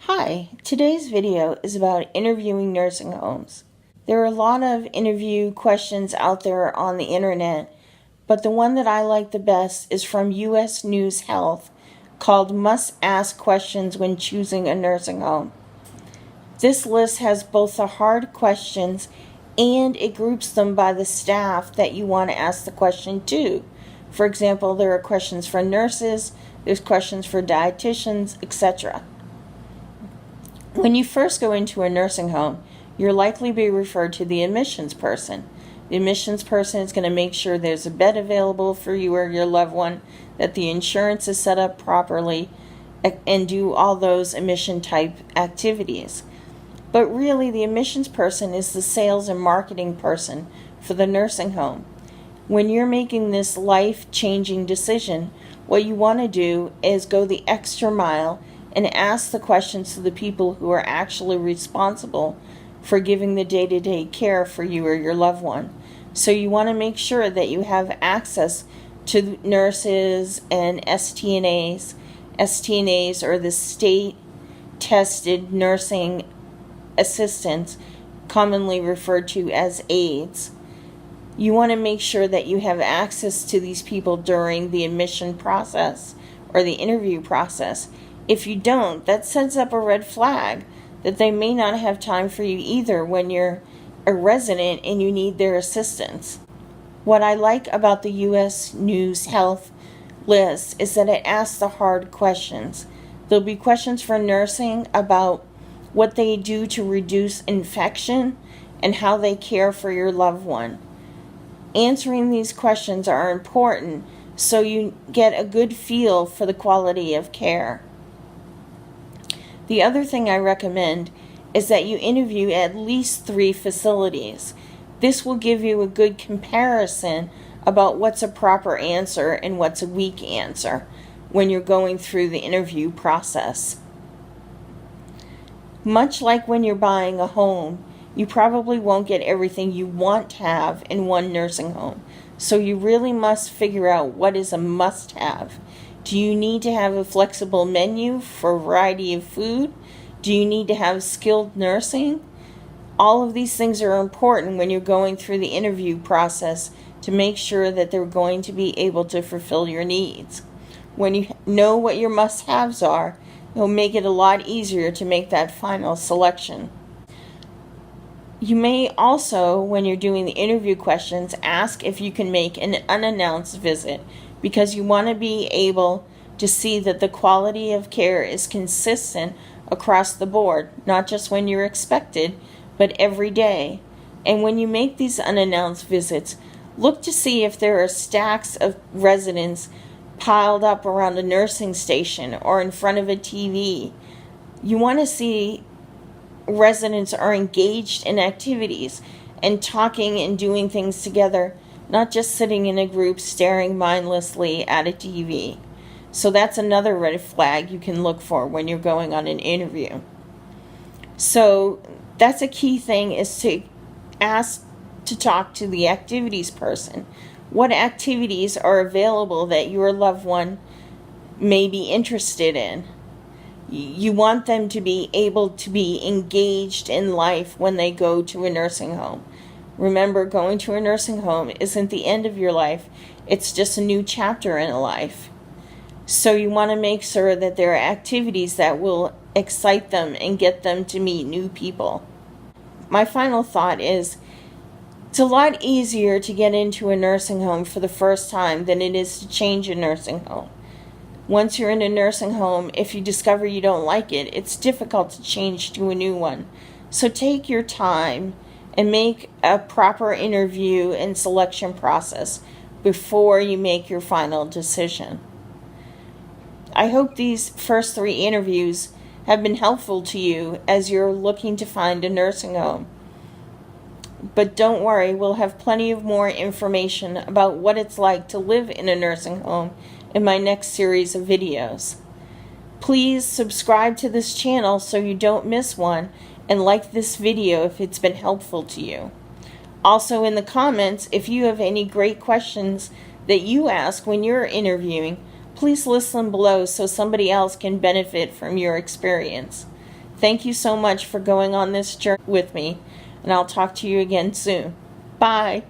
Hi, today's video is about interviewing nursing homes. There are a lot of interview questions out there on the internet, but the one that I like the best is from US News Health called Must Ask Questions When Choosing a Nursing Home. This list has both the hard questions and it groups them by the staff that you want to ask the question to. For example, there are questions for nurses, there's questions for dietitians, etc. When you first go into a nursing home, you'll likely be referred to the admissions person. The admissions person is going to make sure there's a bed available for you or your loved one, that the insurance is set up properly, and do all those admission type activities. But really, the admissions person is the sales and marketing person for the nursing home. When you're making this life-changing decision, what you want to do is go the extra mile and ask the questions to the people who are actually responsible for giving the day-to-day care for you or your loved one. So you want to make sure that you have access to nurses and STNAs. STNAs are the state-tested nursing assistants, commonly referred to as aides. You want to make sure that you have access to these people during the admission process or the interview process. If you don't, that sets up a red flag that they may not have time for you either when you're a resident and you need their assistance. What I like about the US News Health list is that it asks the hard questions. There'll be questions for nursing about what they do to reduce infection and how they care for your loved one. Answering these questions are important so you get a good feel for the quality of care. The other thing I recommend is that you interview at least 3 facilities. This will give you a good comparison about what's a proper answer and what's a weak answer when you're going through the interview process. Much like when you're buying a home, you probably won't get everything you want to have in one nursing home. So you really must figure out what is a must-have. Do you need to have a flexible menu for a variety of food? Do you need to have skilled nursing? All of these things are important when you're going through the interview process to make sure that they're going to be able to fulfill your needs. When you know what your must-haves are, it'll make it a lot easier to make that final selection. You may also, when you're doing the interview questions, ask if you can make an unannounced visit, because you want to be able to see that the quality of care is consistent across the board, not just when you're expected, but every day. And when you make these unannounced visits, look to see if there are stacks of residents piled up around a nursing station or in front of a TV. You want to see residents are engaged in activities and talking and doing things together, not just sitting in a group staring mindlessly at a TV. So that's another red flag you can look for when you're going on an interview. So that's a key thing, is to ask to talk to the activities person. What activities are available that your loved one may be interested in? You want them to be able to be engaged in life when they go to a nursing home. Remember, going to a nursing home isn't the end of your life. It's just a new chapter in a life. So you want to make sure that there are activities that will excite them and get them to meet new people. My final thought is, it's a lot easier to get into a nursing home for the first time than it is to change a nursing home. Once you're in a nursing home, if you discover you don't like it, it's difficult to change to a new one. So take your time and make a proper interview and selection process before you make your final decision. I hope these first 3 interviews have been helpful to you as you're looking to find a nursing home. But don't worry, we'll have plenty of more information about what it's like to live in a nursing home in my next series of videos. Please subscribe to this channel so you don't miss one, and like this video if it's been helpful to you. Also, in the comments, if you have any great questions that you ask when you're interviewing, please list them below so somebody else can benefit from your experience. Thank you so much for going on this journey with me, and I'll talk to you again soon. Bye.